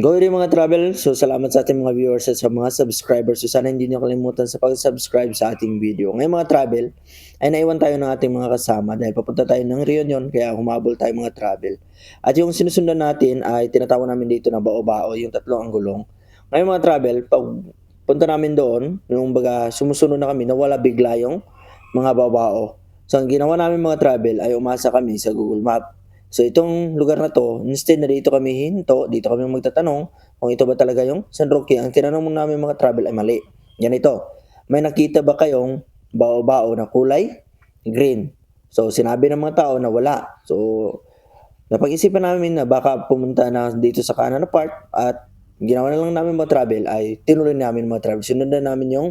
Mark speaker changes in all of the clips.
Speaker 1: Go rin mga travel. So salamat sa ating mga viewers at sa mga subscribers. So sana hindi niyo kalimutan sa pag-subscribe sa ating video. Ngayon mga travel, ay naiwan tayo ng ating mga kasama dahil papunta tayo ng reunion kaya humabol tayo mga travel. At yung sinusundan natin ay tinatawag namin dito na bao-bao, yung tatlong anggulong. Ngayon mga travel, pag punta namin doon, yung baga sumusunod na kami, nawala bigla yung mga bao-bao. So ang ginawa namin mga travel ay umasa kami sa Google Map. So itong lugar na 'to, instead na dito kami hihinto, dito kami magtatanong kung ito ba talaga yung San Roque, ang tinanong mo namin mga travel ay mali. Ganito, may nakita ba kayong bao-bao na kulay green? So sinabi ng mga tao na wala. So napag-isipan namin na baka pumunta na dito sa kanan na part at ginawa na lang namin mga travel ay tinuloy namin mga travel. Sinundan namin yung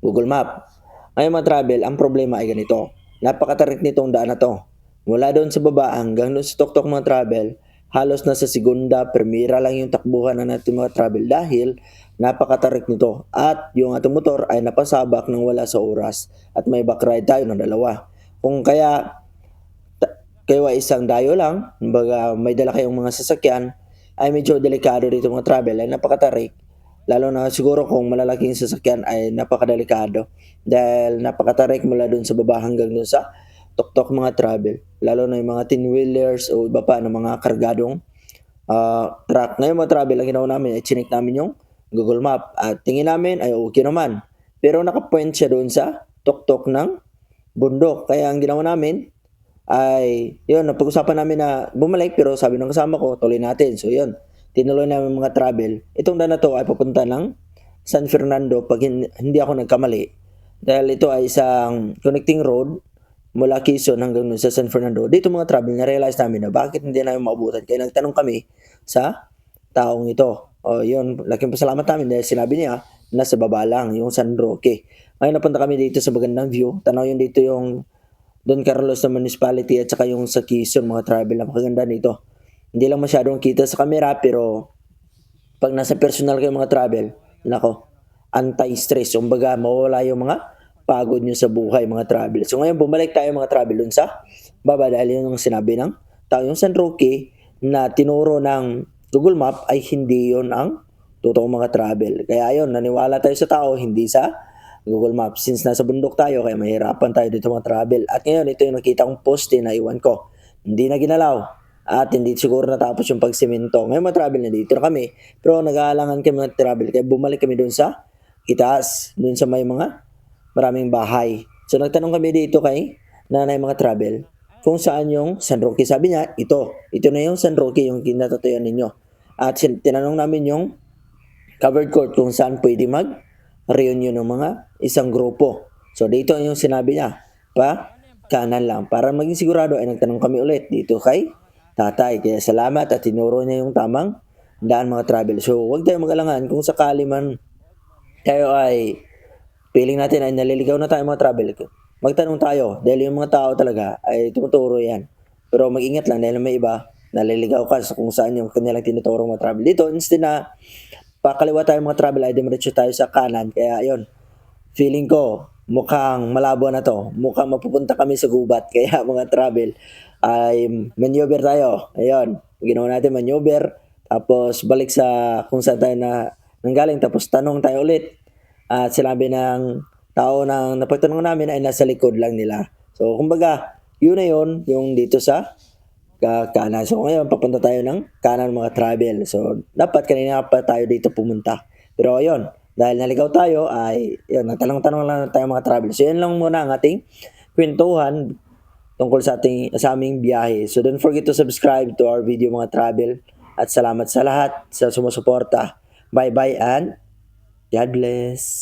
Speaker 1: Google Map. Ngayon mga travel, ang problema ay ganito. Napakatarik nitong daan na to. Mula doon sa baba hanggang doon sa Toktok mga travel, halos nasa segunda, primera lang yung takbuhan na natin mga travel dahil napakatarik nito. At yung ating motor ay napasabak ng wala sa oras at may backride tayo ng dalawa. Kung kaya kayo ay isang dayo lang, kumbaga may dala kayong mga sasakyan, ay medyo delikado dito mga travel, ay napakatarik. Lalo na siguro kung malalaking sasakyan ay napakadelikado dahil napakatarik mula dun sa baba hanggang dun sa tuktok mga travel. Lalo na yung mga 10-wheelers o iba pa ng mga kargadong truck. Ngayon mga travel, ang ginawa namin ay chinik namin yung Google Map at tingin namin ay okay naman. Pero nakapoint siya doon sa tuktok ng bundok. Kaya ang ginawa namin ay, yun, napag-usapan namin na bumalik pero sabi ng kasama ko, tuloy natin. So yun, tinuloy namin mga travel. Itong daan na to ay papunta ng San Fernando pag hindi ako nagkamali. Dahil ito ay isang connecting road mula Quezon hanggang sa San Fernando. Dito mga travel, na-realize namin na bakit hindi namin maabutan. Kaya nagtanong kami sa taong ito. O yun, laking pasalamat namin dahil sinabi niya na sa baba lang, yung San Roque. Ngayon napunta kami dito sa magandang view. Tanaw yun dito yung Don Carlos na municipality at saka yung sa Quezon mga travel, napakaganda nito. Hindi lang masyadong kita sa camera pero pag nasa personal kayo mga travel, nako, anti-stress. Kumbaga, mawala yung mga pagod nyo sa buhay mga travel. So ngayon, bumalik tayo mga travel dun sa baba dahil yun yung sinabi ng tao. Yung San Roque na tinuro ng Google Map ay hindi yon ang totoong mga travel. Kaya yun, naniwala tayo sa tao, hindi sa Google Maps. Since nasa bundok tayo, kaya mahirapan tayo dito mga travel. At ngayon, ito yung nakita kong poste na iwan ko. Hindi na ginalaw. At hindi siguro natapos yung pagsimento. Ngayon mga travel na dito na kami. Pero nag-aalangan kami mga travel. Kaya bumalik kami doon sa itaas. Doon sa may mga maraming bahay. So nagtanong kami dito kay nanay mga travel kung saan yung San Roque. Sabi niya, ito. Ito na yung San Roque, yung kinatatuyan ninyo. At tinanong namin yung covered court kung saan pwede mag-reunion ng mga isang grupo. So dito yung sinabi niya, pa kanan lang. Para maging sigurado ay nagtanong kami ulit dito kay tatay. Kaya salamat at tinuro niya yung tamang daan mga travel. So huwag tayong mag-alangan kung sakali man tayo ay feeling natin ay naliligaw na tayo mga travel. Magtanong tayo dahil yung mga tao talaga ay tumuturo yan. Pero mag-ingat lang dahil may iba naliligaw ka sa kung saan yung kanilang tinuturo mga travel. Dito, instead na pakaliwa tayo mga travel ay diretso tayo sa kanan. Kaya yon, feeling ko mukhang malabo na to. Mukhang mapupunta kami sa gubat. Kaya mga travel ay maneuver tayo. Ayun, ginawa natin maneuver. Tapos balik sa kung saan tayo na nanggaling. Tapos tanong tayo ulit. At sinabi ng tao na napagtanong namin ay nasa likod lang nila. So kumbaga, yun na yun, yung dito sa kanan. So ngayon, papunta tayo ng kanan mga travel. So dapat kanina pa tayo dito pumunta. Pero ayun, dahil naligaw tayo ay yun, natanong-tanong lang tayo mga travel. So yun lang muna ang ating kwentuhan tungkol sa aming biyahe. So don't forget to subscribe to our video mga travel. At salamat sa lahat sa sumusuporta. Bye-bye and God bless.